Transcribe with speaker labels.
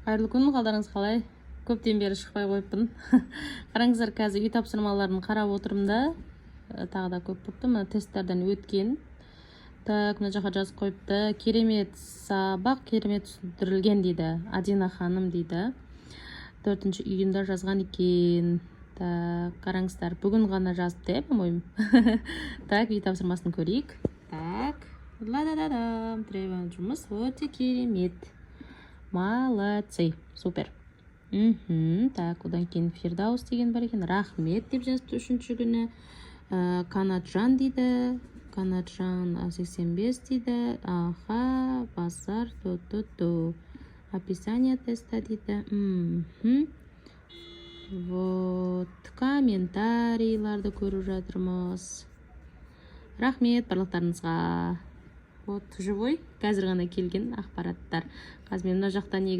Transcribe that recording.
Speaker 1: Қайырлы күн, қалдарыңыз қалай? Көптен бері шықпай қойыппын. Қараңыздар, қазір үй тапсырмаларын қарап отырмын да, тағы да көп болыпты. Мына тесттерден өткен. Так, мына жаққа жазып қойыпты. Керемет сабақ, керемет түсіндірілген дейді. Адина ханым дейді. 4-ші июньда жазған екен. Так, қараңыздар, бүгін ғана жазыпты, по-моему. Так, үй тапсырмасын көрейік. Так, ла-да-да-дам, требуем жұмыс, өте керемет. Молодцы, супер. Так, одан кейін Фирдаус деген бар екен. Рахмет деп жазыпты 3-ші күні. Канаджан дейді. Канаджан 85 дейді. Аха, базар, то. Описание теста дейді. Вот, комментарийларды көріп жатырмыз. Рахмет барлықтарыңызға. Вот, живой, қазір ғана келген ақпараттар. Қазір мен мына жақтан